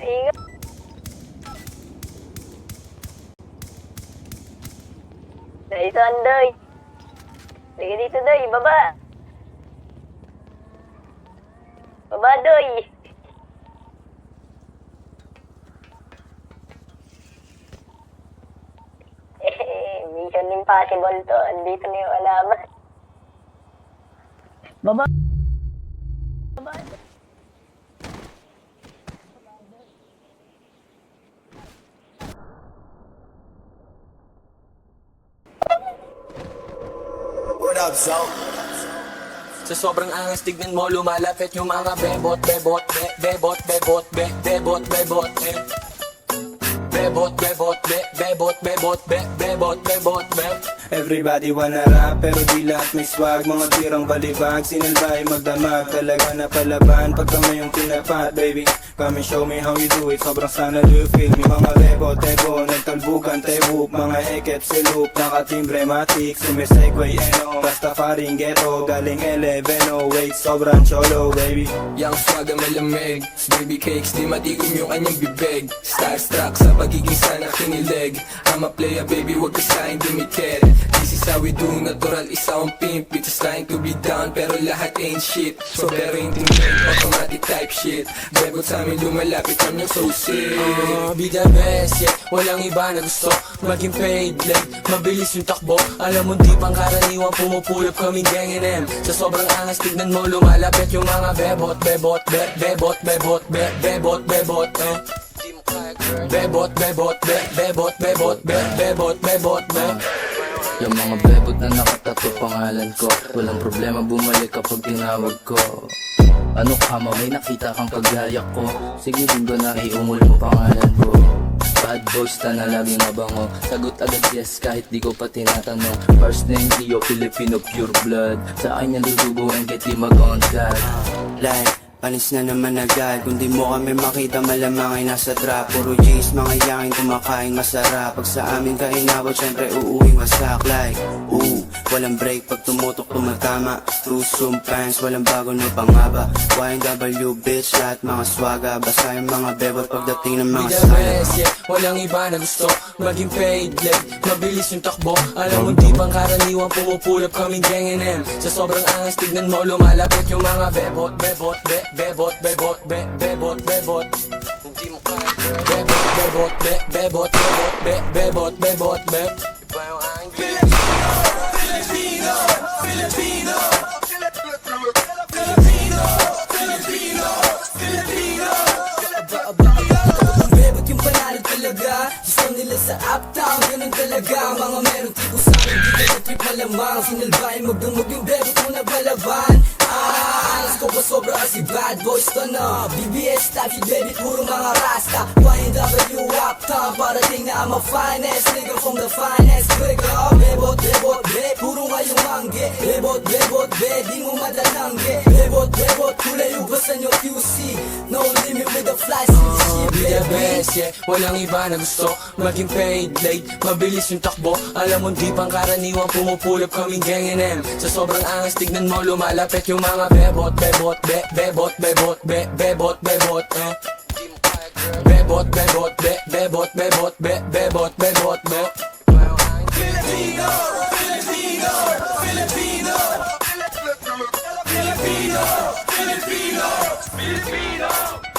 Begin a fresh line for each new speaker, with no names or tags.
Ingat. Dito, Andoy. Sige dito, Doy. Baba. Baba, Doy. Mission impossible to. Andito na yung alamat. Baba. Baba.
What up, Zo?
Sa sobrang angas, tignan mo, lumalapit yung mga bebot, bebot, bebot, bebot, bebot, bebot, bebot, bebot, bebot, bebot, bebot, bebot, bebot.
Everybody wanna rap, pero di lahat may swag. Mga tirang balibag, sinilbay magdamag. Talaga na palaban, pag kami yung tinapat, baby. Come and show me how you do it, sobrang sana do you feel me. Mga bebo, tebo, nagtalbukan, tebo. Mga eket, silup, nakatimbre, matik. Sumisegway, eno, Rastafaring ghetto. Galing 11, wait, sobrang cholo, baby.
Yang swag ang malamig, baby cakes, di matigom yung kanyang bibig. Starstruck sa pagiging sana kinilig. I'm a player, baby, wag ka sa'kin dumikit. This is how we do, natural, isa akong pimp. Bitches trying to be down, pero lahat ain't shit. So pero intindihin, automatic type shit. Bebot sa amin lumalapit, kami yung so sick. Be the best, yeah, walang iba na gusto maging paid, like, mabilis yung takbo. Alam mo di pang karaniwan, pumupulap kaming gang NM. Sa sobrang angas, tignan mo, lumalapit yung mga bebot, bebot, bebot, bebot, bebot, bebot, bebot, bebot, bebot, bebot, bebot, bebot,
Yung mga bebot na nakatato pangalan ko, walang problema bumalik kapag tinawag ko. Ano ka mo, may nakita kang paggayak ko, sige linggo na iumul mo pangalan ko. Bad boys na laging mabango, sagot agad yes kahit di ko pa tinatanong. First name Leo, Filipino pure blood, sa akin yung dudugo and get di mag-on God.
Like, panis na naman agad. Kung di mo kami makita, malamang ay nasa trap. Puro G's, mga yakin kumakain masarap. Pag sa amin ka inabot, syempre uuwing wasak. Like, walang break pag tumutok tumatama. True zoom pants, walang bago na pangaba. YNW bitch, lahat mga swaga. Basta yung mga bebot pagdating ng mga
Be the
sana.
best, yeah, walang iba na gusto maging paid, like, mabilis yung takbo. Alam mo di pang karaniwan, pumupulap kaming gang NM. Sa sobrang angas, tignan mo, lumalapit yung mga bebot, bebot, bebot, bebot, bebot, bebot. Hindi mo kaya, bebot, bebot, bebot, bebot, bebot, bebot, bebot. Iba yung aking
Filipino, Filipino, Filipino, Filipino, Filipino, Filipino.
Bebot yung panalo talaga, gusto nila sa uptown, ganun talaga. Mga meron tipo sa akin, di ka trip malamang. Sinalbahin magdamag yung bebot mo na balaban. Alas ko ba sobra kasi bad boys to na BBS type shit, baby, puro mga rasta. YNW uptown, parating na I'm a finest nigga from the finest nigga. Bebot, bebot, be, puro ngayong mangge. Bebot, bebot, be, di mo madatangge. Bebot, bebot, kulay ubasan yung QC. No limit with the fly shit,
Be the
baby.
best, yeah, walang iba na gusto maging paid, like, mabilis yung takbo. Alam mo di pang karaniwan, pumupulap kaming gang NM. Sa sobrang angas, tignan mo, lumalapit yung mga bebot, bebot, bebot, bebot, bebot, bebot, bebot, bebot, bebot, bebot, bebot, bebot, bebot.
Filipino, Filipino, Filipino, Filipino, Filipino, Filipino.